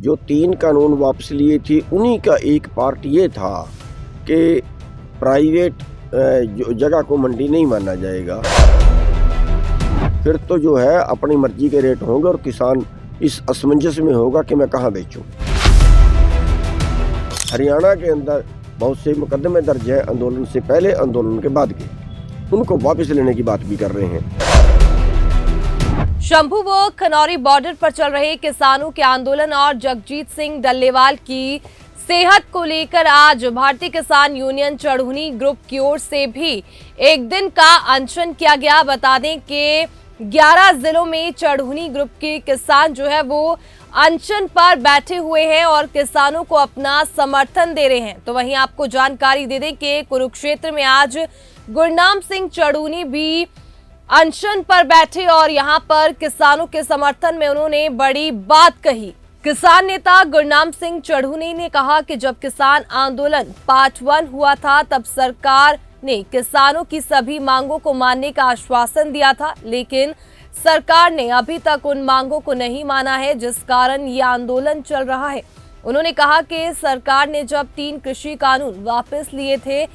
जो 3 कानून वापस लिए थे उन्हीं का एक पार्ट ये था कि प्राइवेट जगह को मंडी नहीं माना जाएगा। फिर तो जो है अपनी मर्जी के रेट होंगे और किसान इस असमंजस में होगा कि मैं कहाँ बेचूं। हरियाणा के अंदर बहुत से मुकदमे दर्ज है, आंदोलन से पहले, आंदोलन के बाद के, उनको वापस लेने की बात भी कर रहे हैं। शंभू व खनौरी बॉर्डर पर चल रहे किसानों के आंदोलन और जगजीत सिंह डल्लेवाल की सेहत को लेकर आज भारतीय किसान यूनियन चढ़ूनी ग्रुप की ओर से भी एक दिन का अनशन किया गया। बता दें कि 11 जिलों में चढ़ूनी ग्रुप के किसान जो है वो अनशन पर बैठे हुए हैं और किसानों को अपना समर्थन दे रहे हैं। तो वहीं आपको जानकारी दे दें कि कुरुक्षेत्र में आज गुरनाम सिंह चढ़ूनी भी अनशन पर बैठे और यहां पर किसानों के समर्थन में उन्होंने बड़ी बात कही। किसान नेता गुरनाम सिंह चढ़ूनी ने कहा कि जब किसान आंदोलन पार्ट 1 हुआ था तब सरकार ने किसानों की सभी मांगों को मानने का आश्वासन दिया था, लेकिन सरकार ने अभी तक उन मांगों को नहीं माना है, जिस कारण ये आंदोलन चल रहा है। उन्होंने कहा कि सरकार ने जब 3 कृषि कानून वापस लिए थे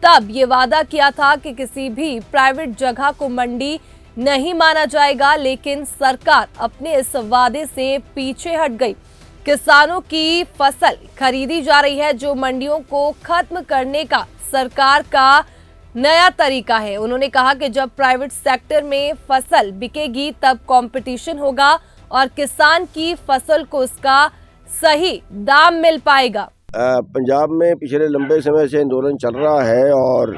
तब ये वादा किया था कि किसी भी प्राइवेट जगह को मंडी नहीं माना जाएगा, लेकिन सरकार अपने इस वादे से पीछे हट गई। किसानों की फसल खरीदी जा रही है, जो मंडियों को खत्म करने का सरकार का नया तरीका है। उन्होंने कहा कि जब प्राइवेट सेक्टर में फसल बिकेगी तब कंपटीशन होगा और किसान की फसल को उसका सही दाम मिल पाएगा। पंजाब में पिछले लंबे समय से आंदोलन चल रहा है और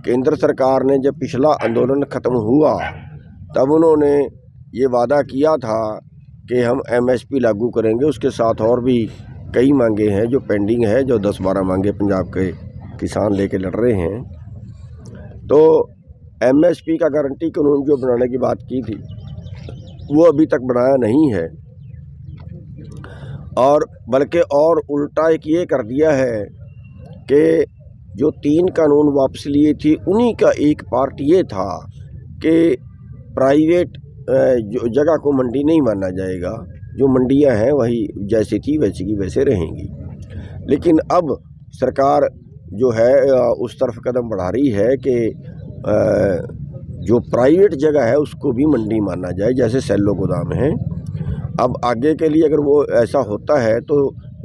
केंद्र सरकार ने जब पिछला आंदोलन ख़त्म हुआ तब उन्होंने ये वादा किया था कि हम MSP लागू करेंगे। उसके साथ और भी कई मांगे हैं जो पेंडिंग है, जो 10-12 मांगे पंजाब के किसान लेके लड़ रहे हैं। तो MSP का गारंटी कानून जो बनाने की बात की थी वो अभी तक बनाया नहीं है, और बल्कि और उल्टा एक ये कर दिया है कि जो 3 कानून वापस लिए थे उन्हीं का एक पार्ट ये था कि प्राइवेट जगह को मंडी नहीं माना जाएगा। जो मंडियां हैं वही जैसे थी वैसी की वैसे रहेंगी। लेकिन अब सरकार जो है उस तरफ कदम बढ़ा रही है कि जो प्राइवेट जगह है उसको भी मंडी माना जाए, जैसे सेल्लो गोदाम है। अब आगे के लिए अगर वो ऐसा होता है तो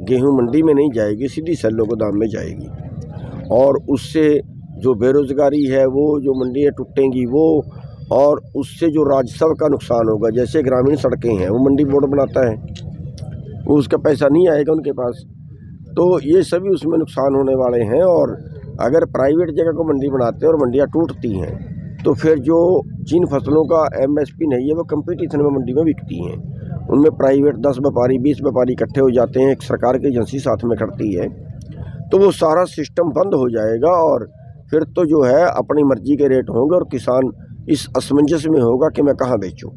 गेहूं मंडी में नहीं जाएगी, सीधी सेल्लो गोदाम में जाएगी, और उससे जो बेरोज़गारी है वो, जो मंडियाँ टूटेंगी वो, और उससे जो राजस्व का नुकसान होगा, जैसे ग्रामीण सड़कें हैं वो मंडी बोर्ड बनाता है, वो उसका पैसा नहीं आएगा उनके पास, तो ये सभी उसमें नुकसान होने वाले हैं। और अगर प्राइवेट जगह को मंडी बनाते हैं और मंडियाँ टूटती हैं तो फिर जो जिन फसलों का MSP नहीं है वो कंपटीशन में मंडी में बिकती हैं, उनमें प्राइवेट 10 व्यापारी 20 व्यापारी इकट्ठे हो जाते हैं, एक सरकार की एजेंसी साथ में खड़ती है, तो वो सारा सिस्टम बंद हो जाएगा और फिर तो जो है अपनी मर्जी के रेट होंगे और किसान इस असमंजस में होगा कि मैं कहाँ बेचूं,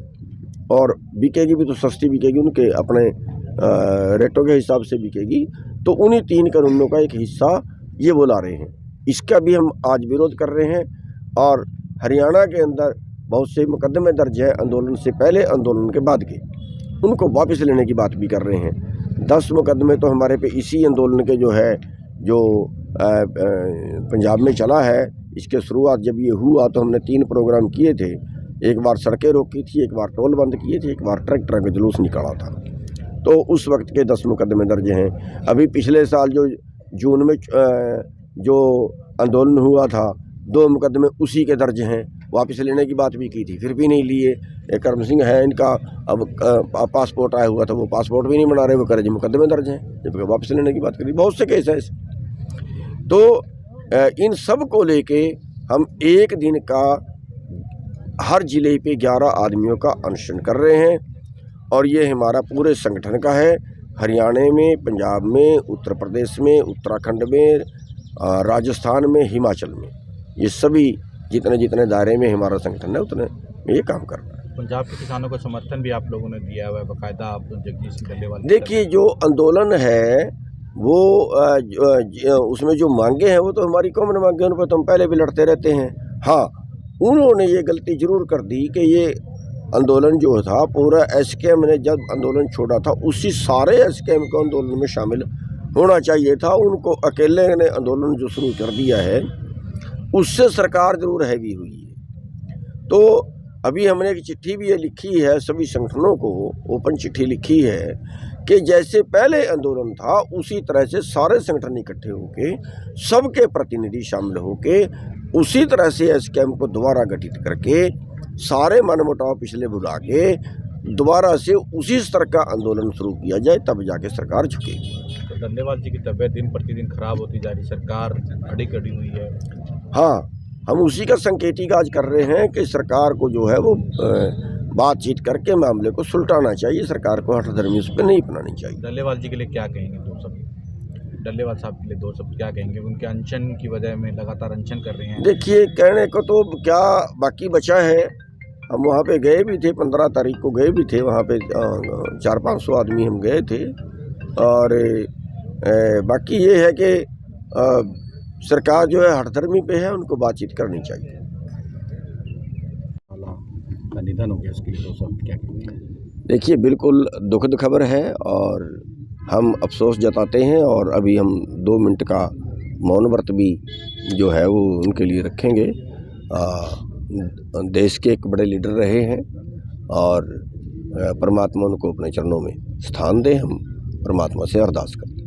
और बिकेगी भी तो सस्ती बिकेगी, उनके अपने रेटों के हिसाब से बिकेगी। तो उन्हीं 3 कानूनों का एक हिस्सा ये वो ला रहे हैं, इसका भी हम आज विरोध कर रहे हैं। और हरियाणा के अंदर बहुत से मुकदमे दर्ज है, आंदोलन से पहले, आंदोलन के बाद के, उनको वापस लेने की बात भी कर रहे हैं। 10 मुकदमे तो हमारे पे इसी आंदोलन के जो है जो पंजाब में चला है, इसके शुरुआत जब ये हुआ तो हमने 3 प्रोग्राम किए थे। एक बार सड़कें रोकी थी, एक बार टोल बंद किए थे, एक बार ट्रैक्टर का जुलूस निकाला था। तो उस वक्त के 10 मुकदमे दर्ज हैं। अभी पिछले साल जो जून में जो आंदोलन हुआ था 2 मुकदमे उसी के दर्ज हैं। वापस लेने की बात भी की थी, फिर भी नहीं लिए। एक करम सिंह है, इनका अब पासपोर्ट आया हुआ था, वो पासपोर्ट भी नहीं बना रहे, वो करे जी मुकदमे दर्ज हैं, जब वापस लेने की बात करी। बहुत से केस हैं। तो इन सब को लेके हम एक दिन का हर जिले पे 11 आदमियों का अनशन कर रहे हैं, और ये हमारा पूरे संगठन का है। हरियाणा में, पंजाब में, उत्तर प्रदेश में, उत्तराखंड में, राजस्थान में, हिमाचल में, ये सभी जितने दायरे में हमारा संगठन है उतने में ये काम कर रहा है। पंजाब के किसानों को समर्थन भी आप लोगों ने दिया हुआ है बाकायदा, आप जगजीत सिंह डल्लेवाल। देखिए, जो आंदोलन है वो उसमें जो मांगे हैं वो तो हमारी कॉमन मांगे, उन पर तो हम पहले भी लड़ते रहते हैं। हाँ, उन्होंने ये गलती जरूर कर दी कि ये आंदोलन जो था पूरा एसकेएम ने जब आंदोलन छोड़ा था उसी सारे एसकेएम को आंदोलन में शामिल होना चाहिए था। उनको अकेले ने आंदोलन जो शुरू कर दिया है उससे सरकार जरूर हैवी हुई है। तो अभी हमने एक चिट्ठी भी ये लिखी है सभी संगठनों को, ओपन चिट्ठी लिखी है कि जैसे पहले आंदोलन था उसी तरह से सारे संगठन इकट्ठे होके सबके प्रतिनिधि शामिल होके उसी तरह से एसकेएम को दोबारा गठित करके सारे मनमुटाव पिछले भुला के दोबारा से उसी स्तर का आंदोलन शुरू किया जाए, तब जाके सरकार झुकेगी। तो डल्लेवाल जी की तबीयत दिन प्रतिदिन खराब होती जा रही, सरकार अड़ी कड़ी हुई है। हाँ, हम उसी का संकेतिक आज कर रहे हैं कि सरकार को जो है वो बातचीत करके मामले को सुलटाना चाहिए। सरकार को हठधर्मी उस पर नहीं अपनानी चाहिए। डल्लेवाल जी के लिए क्या कहेंगे दो शब्द? डल्लेवाल साहब के लिए दो शब्द क्या कहेंगे? उनके अनशन की वजह में लगातार अनशन कर रहे हैं। देखिए, कहने को तो क्या बाकी बचा है। हम वहाँ पे गए भी थे, 15 तारीख को गए भी थे, वहाँ पे 400-500 आदमी हम गए थे। और बाकी ये है कि सरकार जो है हठधर्मी पे है, उनको बातचीत करनी चाहिए। का निधन हो गया, उसके लिए दो शब्द क्या कहेंगे? देखिए, बिल्कुल दुखद खबर है और हम अफसोस जताते हैं और अभी हम 2 मिनट का मौन व्रत भी जो है वो उनके लिए रखेंगे। देश के एक बड़े लीडर रहे हैं और परमात्मा उनको अपने चरणों में स्थान दे, हम परमात्मा से अरदास करते हैं।